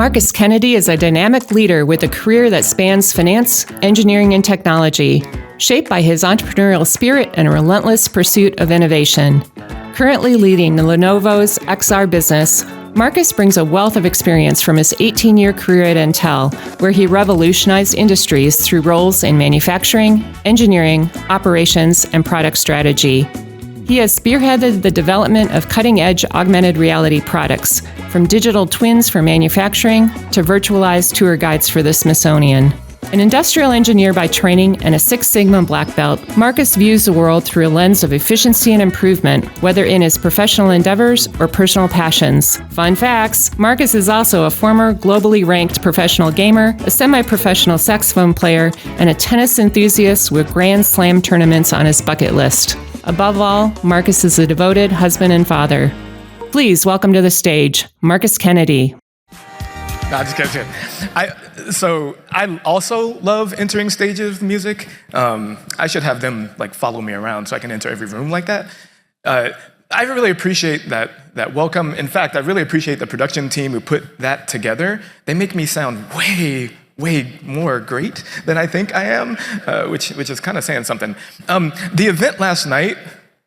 Marcus Kennedy is a dynamic leader with a career that spans finance, engineering, and technology, shaped by his entrepreneurial spirit and a relentless pursuit of innovation. Currently leading the Lenovo's XR business, Marcus brings a wealth of experience from his 18-year career at Intel, where he revolutionized industries through roles in manufacturing, engineering, operations, and product strategy. He has spearheaded the development of cutting-edge augmented reality products, from digital twins for manufacturing to virtualized tour guides for the Smithsonian. An industrial engineer by training and a Six Sigma black belt, Marcus views the world through a lens of efficiency and improvement, whether in his professional endeavors or personal passions. Fun facts: Marcus is also a former globally ranked professional gamer, a semi-professional saxophone player, and a tennis enthusiast with Grand Slam tournaments on his bucket list. Above all, Marcus is a devoted husband and father. Please welcome to the stage, Marcus Kennedy. No, just kidding. So I also love entering stages of music. I should have them follow me around so I can enter every room like that. I really appreciate that welcome. In fact, I really appreciate the production team who put that together. They make me sound way more great than I think I am, which is kind of saying something. The event last night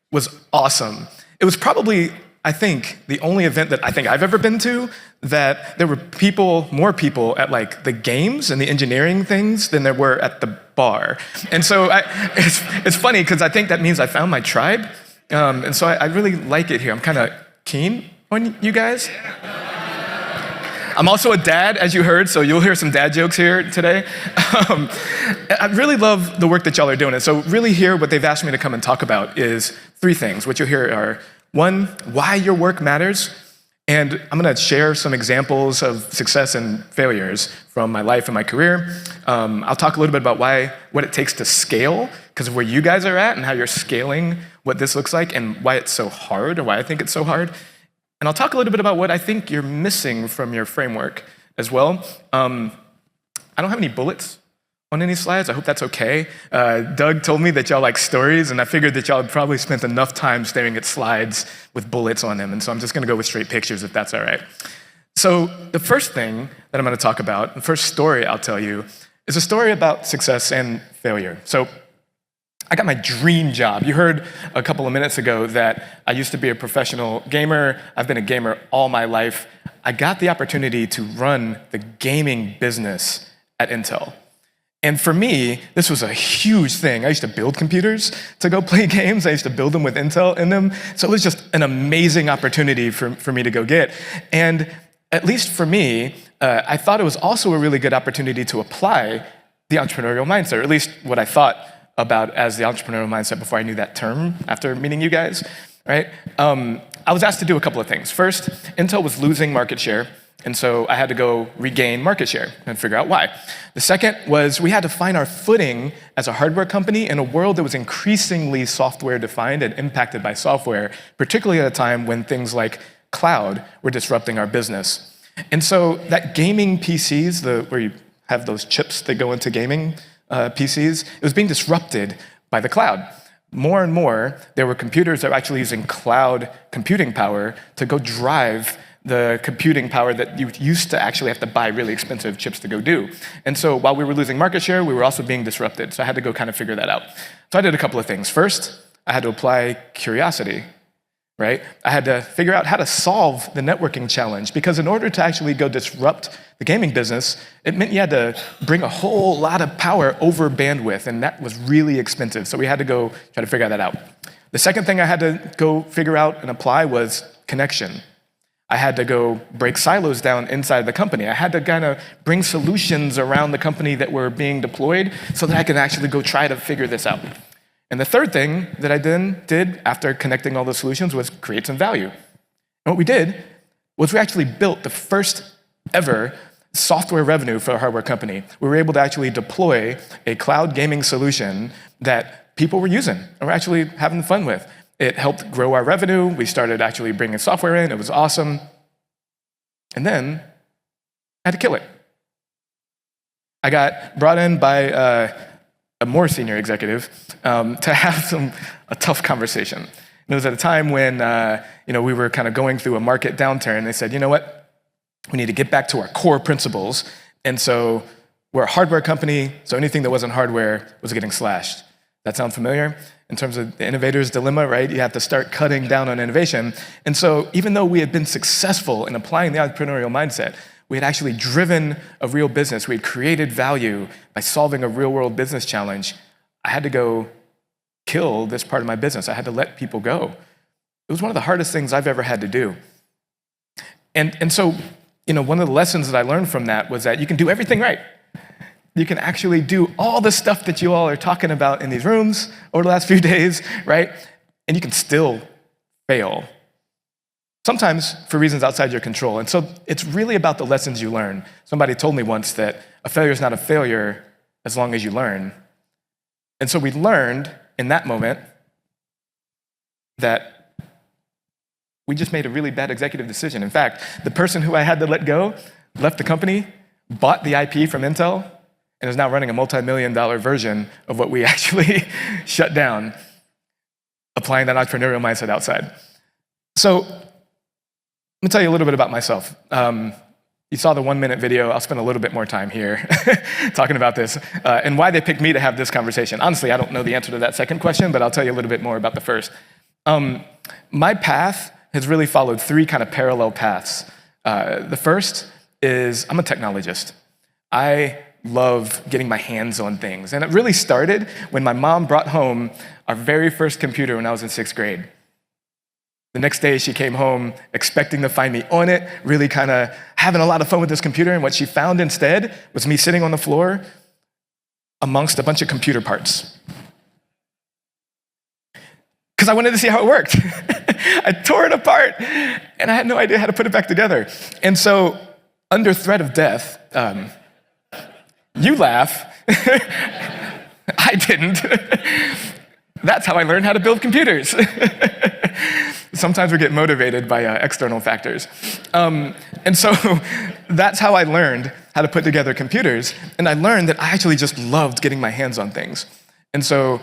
was awesome. It was probably, I think, the only event that I think I've ever been to that there were more people at the games and the engineering things than there were at the bar. And so it's funny because I think that means I found my tribe. And so I really like it here. I'm kind of keen on you guys. I'm also a dad, as you heard, so you'll hear some dad jokes here today. I really love the work that y'all are doing. And so really here, what they've asked me to come and talk about is three things. What you'll hear are, one, why your work matters. And I'm going to share some examples of success and failures from my life and my career. I'll talk a little bit about what it takes to scale, because of where you guys are at and how you're scaling what this looks like and why it's so hard, or why I think it's so hard. And I'll talk a little bit about what I think you're missing from your framework as well. I don't have any bullets on any slides. I hope that's okay. Doug told me that y'all like stories, and I figured that y'all had probably spent enough time staring at slides with bullets on them, and so I'm just gonna go with straight pictures if that's all right. So the first thing that I'm gonna talk about, the first story I'll tell you, is a story about success and failure. So I got my dream job. You heard a couple of minutes ago that I used to be a professional gamer. I've been a gamer all my life. I got the opportunity to run the gaming business at Intel. And for me, this was a huge thing. I used to build computers to go play games. I used to build them with Intel in them. So it was just an amazing opportunity for me to go get. And at least for me, I thought it was also a really good opportunity to apply the entrepreneurial mindset, or at least what I thought about as the entrepreneurial mindset before I knew that term after meeting you guys, right? I was asked to do a couple of things. First, Intel was losing market share, and so I had to go regain market share and figure out why. The second was we had to find our footing as a hardware company in a world that was increasingly software-defined and impacted by software, particularly at a time when things like cloud were disrupting our business. And so that gaming PCs, where you have those chips that go into gaming PCs, it was being disrupted by the cloud. More and more, there were computers that were actually using cloud computing power to go drive the computing power that you used to actually have to buy really expensive chips to go do. And so while we were losing market share, we were also being disrupted. So I had to go kind of figure that out. So I did a couple of things. First, I had to apply curiosity, right? I had to figure out how to solve the networking challenge, because in order to actually go disrupt the gaming business, it meant you had to bring a whole lot of power over bandwidth, and that was really expensive. So we had to go try to figure that out. The second thing I had to go figure out and apply was connection. I had to go break silos down inside the company. I had to kind of bring solutions around the company that were being deployed so that I could actually go try to figure this out. And the third thing that I then did after connecting all the solutions was create some value. And what we did was we actually built the first ever software revenue for a hardware company. We were able to actually deploy a cloud gaming solution that people were using and were actually having fun with. It helped grow our revenue. We started actually bringing software in. It was awesome. And then I had to kill it. I got brought in by a more senior executive to have a tough conversation. And it was at a time when we were kind of going through a market downturn. They said, you know what? We need to get back to our core principles. And so we're a hardware company, so anything that wasn't hardware was getting slashed. That sound familiar? In terms of the innovator's dilemma, right? You have to start cutting down on innovation. And so even though we had been successful in applying the entrepreneurial mindset, we had actually driven a real business. We had created value by solving a real-world business challenge. I had to go kill this part of my business. I had to let people go. It was one of the hardest things I've ever had to do. And so, one of the lessons that I learned from that was that you can do everything right. You can actually do all the stuff that you all are talking about in these rooms over the last few days, right? And you can still fail. Sometimes for reasons outside your control. And so it's really about the lessons you learn. Somebody told me once that a failure is not a failure as long as you learn. And so we learned in that moment that we just made a really bad executive decision. In fact, the person who I had to let go left the company, bought the IP from Intel, and is now running a multi-million-dollar version of what we actually shut down, applying that entrepreneurial mindset outside. So let me tell you a little bit about myself. You saw the 1-minute video. I'll spend a little bit more time here talking about this and why they picked me to have this conversation. Honestly, I don't know the answer to that second question, but I'll tell you a little bit more about the first. My path has really followed 3 kind of parallel paths. The first is I'm a technologist. I love getting my hands on things. And it really started when my mom brought home our very first computer when I was in 6th grade. The next day, she came home expecting to find me on it, really kind of having a lot of fun with this computer, and what she found instead was me sitting on the floor amongst a bunch of computer parts. Because I wanted to see how it worked. I tore it apart, and I had no idea how to put it back together. And so, under threat of death, you laugh, I didn't. That's how I learned how to build computers. Sometimes we get motivated by external factors. And so that's how I learned how to put together computers. And I learned that I actually just loved getting my hands on things. And so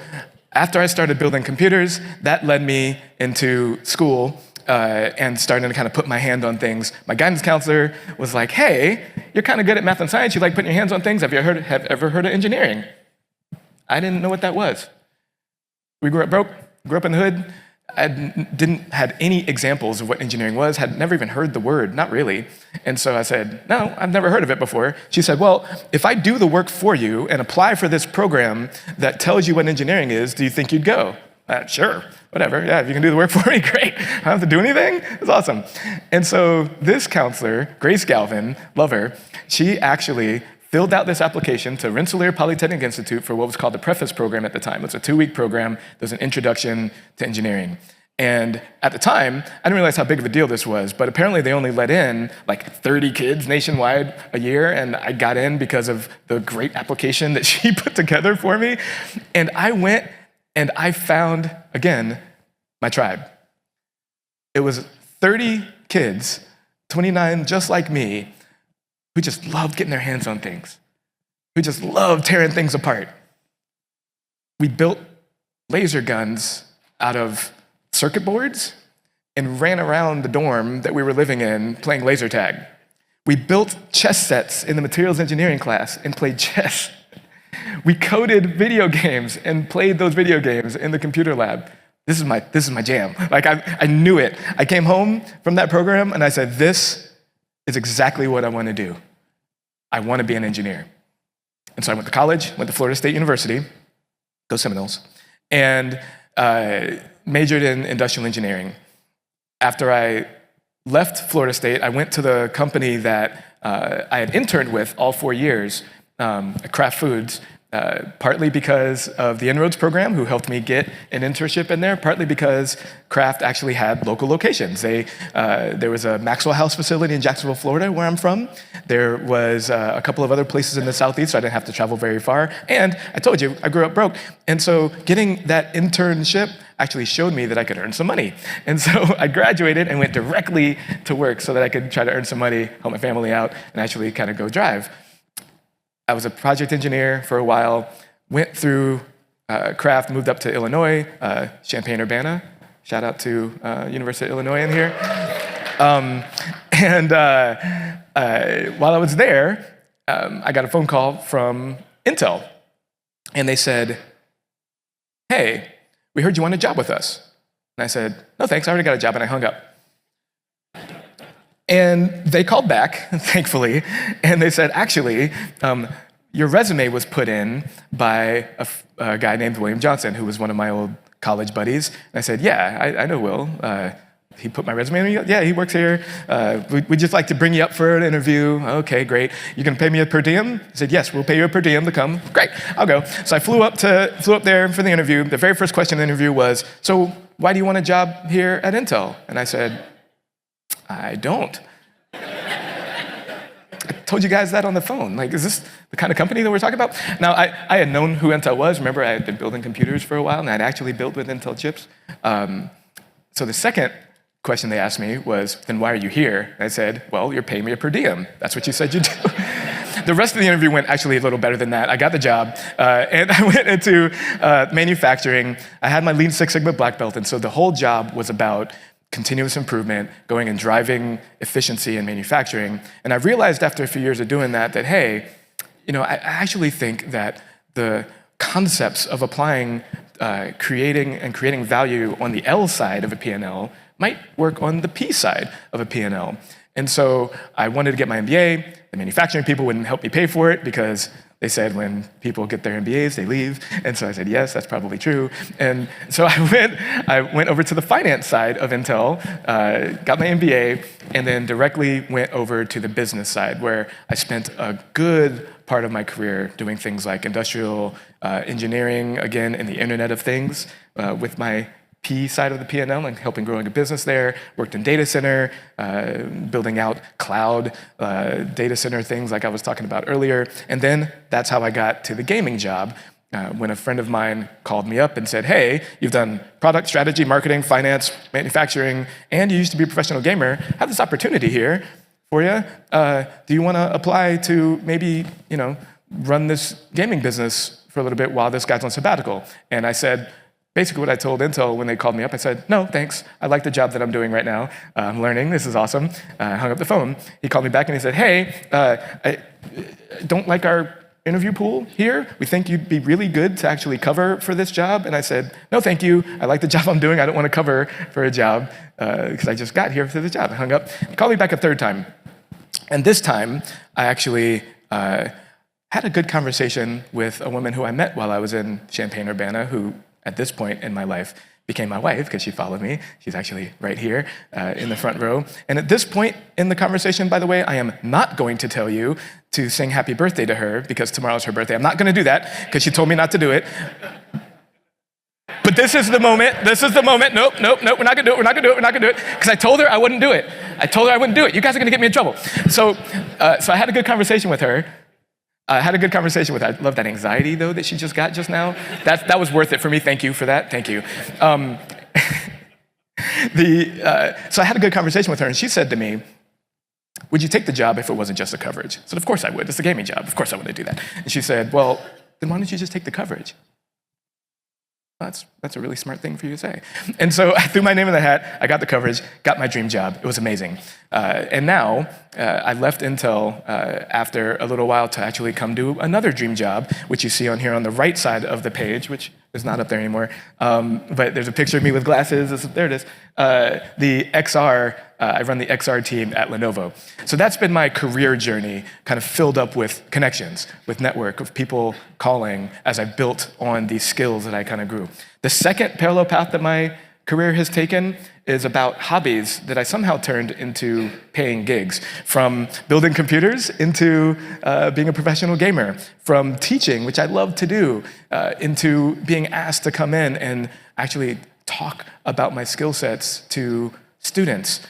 after I started building computers, that led me into school and starting to kind of put my hand on things. My guidance counselor was like, hey, you're kind of good at math and science. You like putting your hands on things. Have you ever heard of engineering? I didn't know what that was. We grew up broke, grew up in the hood. I didn't had any examples of what engineering was, had never even heard the word, not really. And so I said, no, I've never heard of it before. She said, well, if I do the work for you and apply for this program that tells you what engineering is, do you think you'd go? Sure, whatever, yeah, if you can do the work for me, great. I don't have to do anything, it's awesome. And so this counselor, Grace Galvin, love her, she actually filled out this application to Rensselaer Polytechnic Institute for what was called the Preface program at the time. It was a 2-week program. There's an introduction to engineering. And at the time, I didn't realize how big of a deal this was, but apparently they only let in like 30 kids nationwide a year, and I got in because of the great application that she put together for me. And I went and I found, again, my tribe. It was 30 kids, 29 just like me, who just loved getting their hands on things, who just loved tearing things apart. We built laser guns out of circuit boards and ran around the dorm that we were living in playing laser tag. We built chess sets in the materials engineering class and played chess. We coded video games and played those video games in the computer lab. This is my jam. Like I knew it. I came home from that program and I said, this is exactly what I want to do. I want to be an engineer. And so I went to college, went to Florida State University, go Seminoles, and majored in industrial engineering. After I left Florida State, I went to the company that I had interned with all 4 years, Kraft Foods, partly because of the Inroads program, who helped me get an internship in there, partly because Kraft actually had local locations. There was a Maxwell House facility in Jacksonville, Florida, where I'm from. There was a couple of other places in the Southeast, so I didn't have to travel very far. And I told you, I grew up broke. And so getting that internship actually showed me that I could earn some money. And so I graduated and went directly to work so that I could try to earn some money, help my family out, and actually kind of go drive. I was a project engineer for a while, went through Kraft, moved up to Illinois, Champaign-Urbana. Shout out to University of Illinois in here. And while I was there, I got a phone call from Intel. And they said, hey, we heard you want a job with us. And I said, no, thanks, I already got a job, and I hung up. And they called back, thankfully, and they said, actually, your resume was put in by a guy named William Johnson, who was one of my old college buddies. And I said, yeah, I know Will. He put my resume in. Yeah, he works here. We'd just like to bring you up for an interview. Okay, great. You can pay me a per diem? I said, yes, we'll pay you a per diem to come. Great, I'll go. So I flew up there for the interview. The very first question in the interview was, so why do you want a job here at Intel? And I said, I don't. I told you guys that on the phone. Like, is this the kind of company that we're talking about? Now, I had known who Intel was. Remember, I had been building computers for a while, and I'd actually built with Intel chips. So the second question they asked me was, then why are you here? And I said, well, you're paying me a per diem. That's what you said you'd do. The rest of the interview went actually a little better than that. I got the job, and I went into manufacturing. I had my Lean Six Sigma black belt, and so the whole job was about continuous improvement, going and driving efficiency in manufacturing. And I realized after a few years of doing that, hey, I actually think that the concepts of applying, creating value on the L side of a P&L might work on the P side of a P&L. And so I wanted to get my MBA. The manufacturing people wouldn't help me pay for it because they said when people get their MBAs, they leave. And so I said, yes, that's probably true. And so I went over to the finance side of Intel, got my MBA, and then directly went over to the business side, where I spent a good part of my career doing things like industrial engineering, again, in the Internet of Things, with my P side of the P&L and helping growing a business there, worked in data center, building out cloud data center things like I was talking about earlier. And then that's how I got to the gaming job when a friend of mine called me up and said, hey, you've done product strategy, marketing, finance, manufacturing, and you used to be a professional gamer. I have this opportunity here for you. Do you want to apply to maybe, run this gaming business for a little bit while this guy's on sabbatical? And I said, basically what I told Intel when they called me up, I said, no, thanks. I like the job that I'm doing right now. I'm learning. This is awesome. I hung up the phone. He called me back and he said, hey, I don't like our interview pool here. We think you'd be really good to actually cover for this job. And I said, no, thank you. I like the job I'm doing. I don't want to cover for a job because I just got here for the job. I hung up. He called me back a third time. And this time, I actually had a good conversation with a woman who I met while I was in Champaign-Urbana, who at this point in my life became my wife because she followed me. She's actually right here in the front row. And at this point in the conversation, by the way, I am not going to tell you to sing happy birthday to her because tomorrow's her birthday. I'm not going to do that because she told me not to do it. But this is the moment. This is the moment. Nope. We're not going to do it. We're not going to do it. We're not going to do it. Because I told her I wouldn't do it. I told her I wouldn't do it. You guys are going to get me in trouble. So I had a good conversation with her. I love that anxiety, though, that she just got just now. That was worth it for me. Thank you for that. Thank you. So I had a good conversation with her, and she said to me, would you take the job if it wasn't just the coverage? I said, of course I would. It's a gaming job. Of course I want to do that. And she said, well, then why don't you just take the coverage? That's a really smart thing for you to say. And so I threw my name in the hat. I got the coverage, got my dream job. It was amazing. And now I left Intel after a little while to actually come do another dream job, which you see on here on the right side of the page, which is not up there anymore. But there's a picture of me with glasses. There it is. The XR, I run the XR team at Lenovo. So that's been my career journey, kind of filled up with connections, with network of people calling as I built on these skills that I kind of grew. The second parallel path that my career has taken is about hobbies that I somehow turned into paying gigs. From building computers into being a professional gamer. From teaching, which I love to do, into being asked to come in and actually talk about my skill sets to students.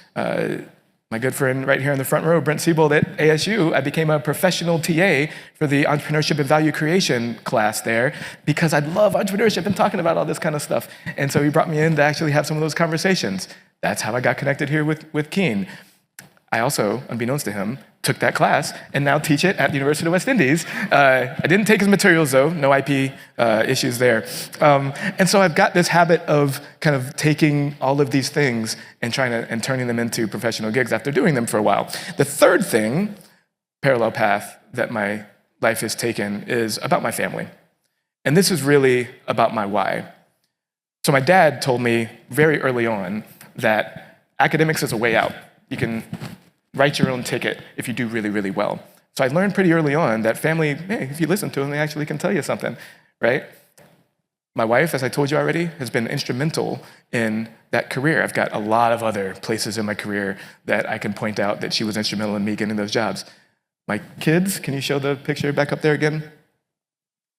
My good friend right here in the front row, Brent Siebold at ASU, I became a professional TA for the entrepreneurship and value creation class there because I love entrepreneurship and talking about all this kind of stuff. And so he brought me in to actually have some of those conversations. That's how I got connected here with Keen. I also, unbeknownst to him, took that class and now teach it at the University of the West Indies. I didn't take his materials though, no IP issues there. And so I've got this habit of kind of taking all of these things and turning them into professional gigs after doing them for a while. The third thing, parallel path, that my life has taken is about my family. And this is really about my why. So my dad told me very early on that academics is a way out. You can write your own ticket if you do really, really well. So I learned pretty early on that family, hey, if you listen to them, they actually can tell you something, right? My wife, as I told you already, has been instrumental in that career. I've got a lot of other places in my career that I can point out that she was instrumental in me getting those jobs. My kids, can you show the picture back up there again?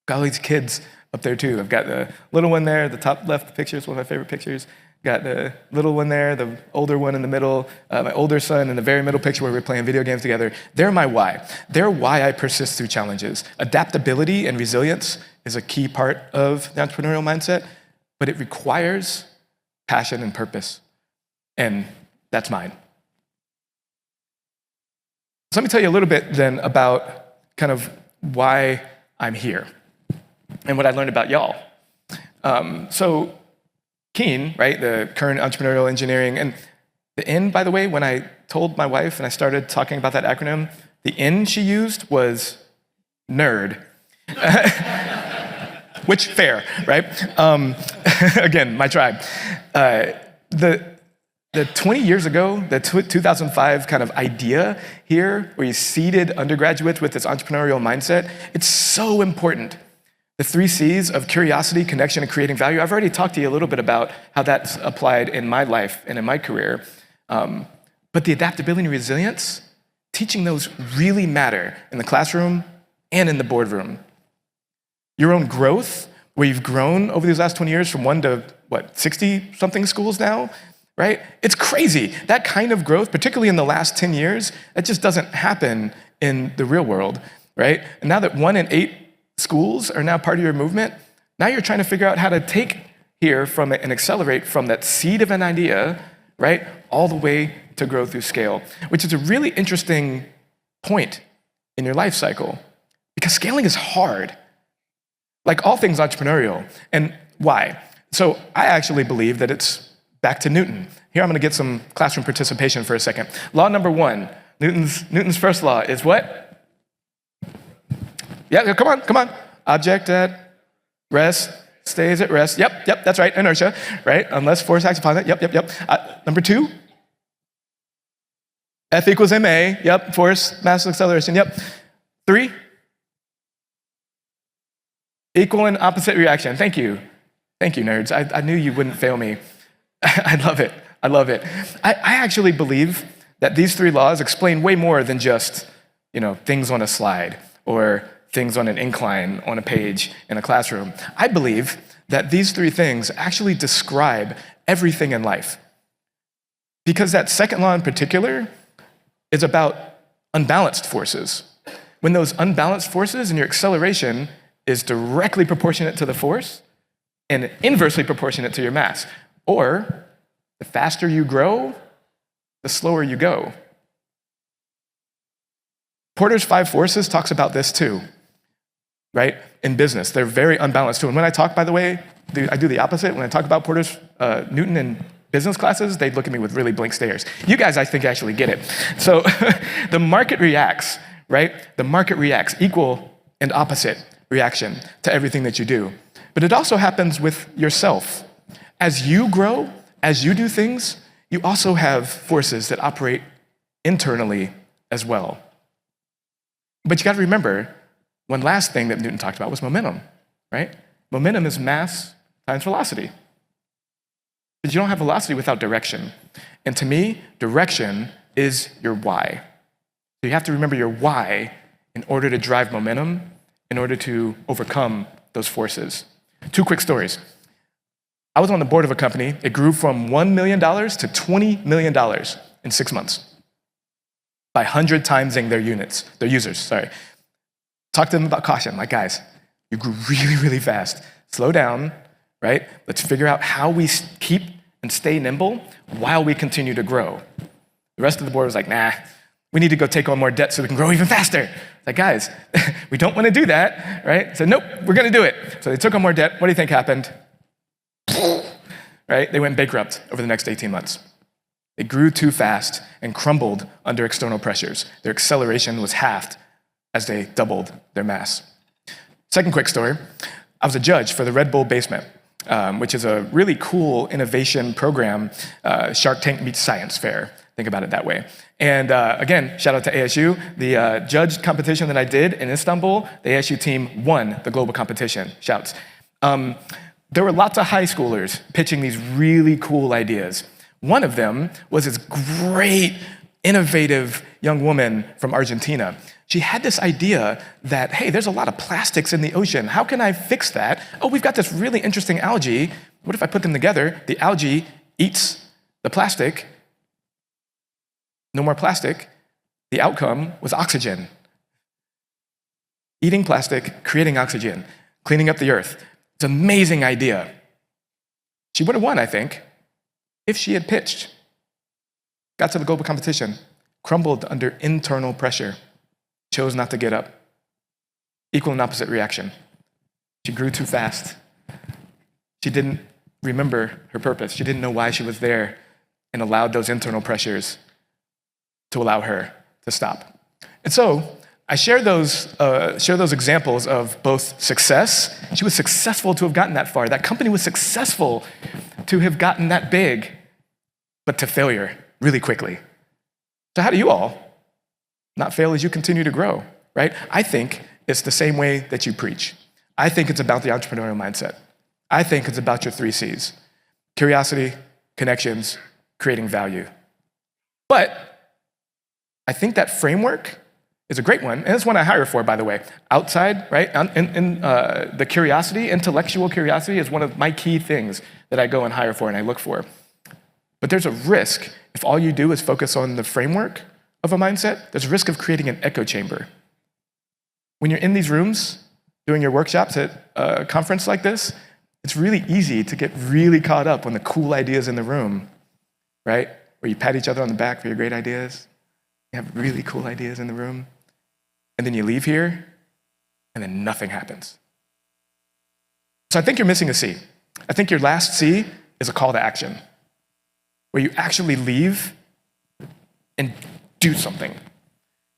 Got all these kids up there too. I've got the little one there, the top left picture is one of my favorite pictures. Got the little one there, the older one in the middle, my older son in the very middle picture where we're playing video games together. They're my why. They're why I persist through challenges. Adaptability and resilience is a key part of the entrepreneurial mindset, but it requires passion and purpose. And that's mine. So let me tell you a little bit then about kind of why I'm here and what I learned about y'all. So Keen, right, the current entrepreneurial engineering, and the N, by the way, when I told my wife and I started talking about that acronym, the N she used was nerd. Which, fair, right? Again, my tribe. The 20 years ago, the 2005 kind of idea here, where you seeded undergraduates with this entrepreneurial mindset, it's so important. The 3 C's of curiosity, connection, and creating value. I've already talked to you a little bit about how that's applied in my life and in my career. But the adaptability and resilience, teaching those really matter in the classroom and in the boardroom. Your own growth, where you've grown over these last 20 years from 1 to, 60-something schools now, right? It's crazy. That kind of growth, particularly in the last 10 years, that just doesn't happen in the real world, right? And now that 1 in 8 schools are now part of your movement, now you're trying to figure out how to take here from it and accelerate from that seed of an idea, right, all the way to grow through scale, which is a really interesting point in your life cycle because scaling is hard, like all things entrepreneurial. And why? So I actually believe that it's back to Newton. Here I'm going to get some classroom participation for a second. Law number 1, Newton's first law is what? Yeah, come on. Object at rest stays at rest. Yep, that's right, inertia, right? Unless force acts upon it. Yep. Number 2, F equals ma. Yep, force, mass acceleration. Yep. 3, equal and opposite reaction. Thank you, nerds. I knew you wouldn't fail me. I love it. I actually believe that these 3 laws explain way more than just, things on a slide or things on an incline on a page in a classroom. I believe that these 3 things actually describe everything in life. Because that second law in particular is about unbalanced forces. When those unbalanced forces and your acceleration is directly proportionate to the force and inversely proportionate to your mass, or the faster you grow, the slower you go. Porter's 5 forces talks about this too. Right? In business, they're very unbalanced too. And when I talk, by the way, I do the opposite. When I talk about Porter's Newton in business classes, they look at me with really blank stares. You guys, I think, actually get it. So the market reacts, right? The market reacts, equal and opposite reaction to everything that you do. But it also happens with yourself. As you grow, as you do things, you also have forces that operate internally as well. But you got to remember, one last thing that Newton talked about was momentum, right? Momentum is mass times velocity. But you don't have velocity without direction. And to me, direction is your why. So you have to remember your why in order to drive momentum, in order to overcome those forces. 2 quick stories. I was on the board of a company. It grew from $1 million to $20 million in 6 months by 100 timesing their users. Talk to them about caution. Like, guys, you grew really, really fast. Slow down, right? Let's figure out how we keep and stay nimble while we continue to grow. The rest of the board was like, nah, we need to go take on more debt so we can grow even faster. It's like, guys, we don't want to do that, right? So nope, we're going to do it. So they took on more debt. What do you think happened? Right? They went bankrupt over the next 18 months. They grew too fast and crumbled under external pressures. Their acceleration was halved as they doubled their mass. Second quick story. I was a judge for the Red Bull Basement, which is a really cool innovation program, Shark Tank meets Science Fair. Think about it that way. And again, shout out to ASU. The judge competition that I did in Istanbul, the ASU team won the global competition. Shouts. There were lots of high schoolers pitching these really cool ideas. One of them was this great, innovative young woman from Argentina. She had this idea that, hey, there's a lot of plastics in the ocean. How can I fix that? Oh, we've got this really interesting algae. What if I put them together? The algae eats the plastic. No more plastic. The outcome was oxygen. Eating plastic, creating oxygen, cleaning up the earth. It's an amazing idea. She would have won, I think, if she had pitched. Got to the global competition, crumbled under internal pressure, chose not to get up. Equal and opposite reaction. She grew too fast. She didn't remember her purpose. She didn't know why she was there and allowed those internal pressures to allow her to stop. And so I share those examples of both success. She was successful to have gotten that far. That company was successful to have gotten that big, but to failure really quickly. So how do you all not fail as you continue to grow, right? I think it's the same way that you preach. I think it's about the entrepreneurial mindset. I think it's about your 3 C's: curiosity, connections, creating value. But I think that framework is a great one, and it's one I hire for, by the way. Outside, right? The curiosity, intellectual curiosity, is one of my key things that I go and hire for and I look for. But there's a risk if all you do is focus on the framework of a mindset. There's a risk of creating an echo chamber. When you're in these rooms doing your workshops at a conference like this, it's really easy to get really caught up on the cool ideas in the room, right? Where you pat each other on the back for your great ideas. You have really cool ideas in the room. And then you leave here, and then nothing happens. So I think you're missing a C. I think your last C is a call to action, where you actually leave and do something.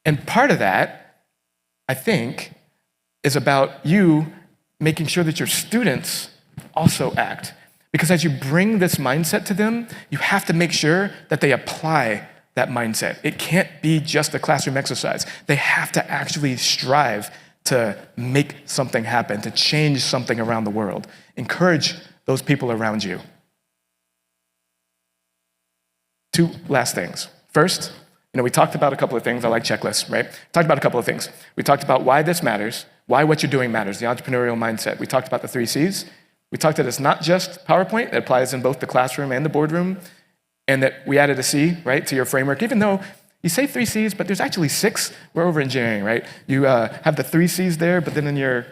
And part of that, I think, is about you making sure that your students also act. Because as you bring this mindset to them, you have to make sure that they apply that mindset. It can't be just a classroom exercise. They have to actually strive to make something happen, to change something around the world. Encourage those people around you. 2 last things. First, we talked about a couple of things. I like checklists, right? Talked about a couple of things. We talked about why this matters, why what you're doing matters, the entrepreneurial mindset. We talked about the 3 C's. We talked that it's not just PowerPoint. It applies in both the classroom and the boardroom. And that we added a C, right, to your framework, even though you say 3 C's, but there's actually 6. We're over engineering, right? You have the 3 C's there, but then in your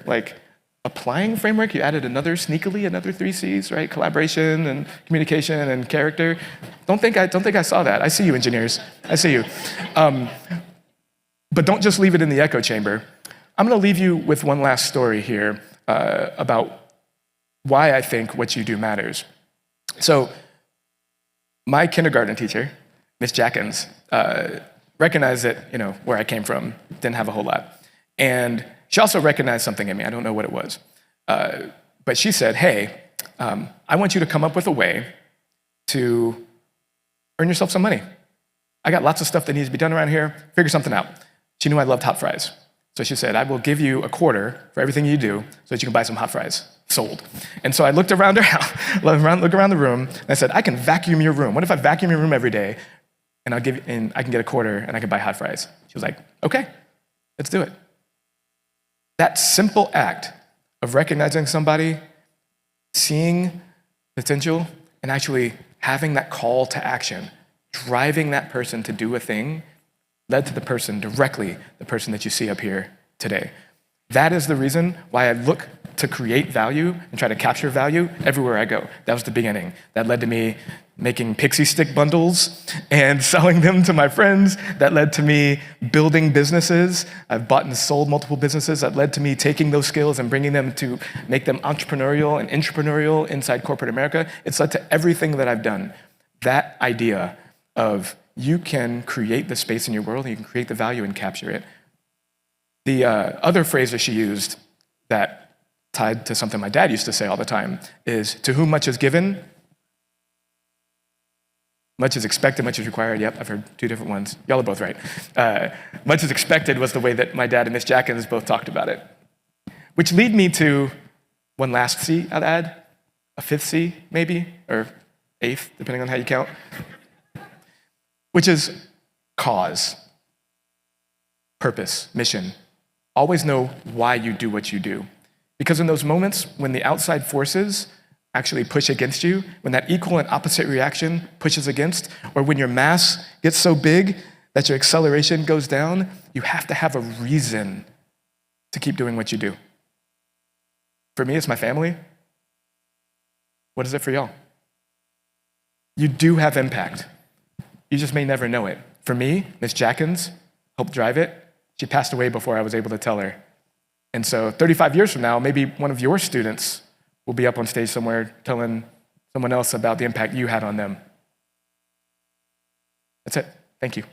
applying framework, you added another 3 C's, right? Collaboration and communication and character. Don't think I saw that. I see you, engineers. I see you. But don't just leave it in the echo chamber. I'm going to leave you with one last story here about why I think what you do matters. So my kindergarten teacher, Miss Jackins, recognized that, where I came from, didn't have a whole lot. And she also recognized something in me. I don't know what it was. But she said, hey, I want you to come up with a way to earn yourself some money. I got lots of stuff that needs to be done around here. Figure something out. She knew I loved hot fries. So she said, I will give you a quarter for everything you do so that you can buy some hot fries. Sold. And so I looked around her house, look around the room, and I said, I can vacuum your room. What if I vacuum your room every day, and I can get a quarter, and I can buy hot fries? She was like, okay, let's do it. That simple act of recognizing somebody, seeing potential, and actually having that call to action, driving that person to do a thing, led to the person that you see up here today. That is the reason why I look to create value and try to capture value everywhere I go. That was the beginning. That led to me making pixie stick bundles and selling them to my friends. That led to me building businesses. I've bought and sold multiple businesses. That led to me taking those skills and bringing them to make them entrepreneurial and intrapreneurial inside corporate America. It's led to everything that I've done. That idea of you can create the space in your world, and you can create the value and capture it. The other phrase that she used that tied to something my dad used to say all the time is, to whom much is given, much is expected, much is required. Yep, I've heard two different ones. Y'all are both right. Much is expected was the way that my dad and Miss Jackins both talked about it. Which lead me to one last C I'd add, a fifth C maybe, or eighth, depending on how you count, which is cause, purpose, mission. Always know why you do what you do. Because in those moments when the outside forces actually push against you, when that equal and opposite reaction pushes against, or when your mass gets so big that your acceleration goes down, you have to have a reason to keep doing what you do. For me, it's my family. What is it for y'all? You do have impact. You just may never know it. For me, Miss Jackins helped drive it. She passed away before I was able to tell her. And so 35 years from now, maybe one of your students will be up on stage somewhere telling someone else about the impact you had on them. That's it. Thank you.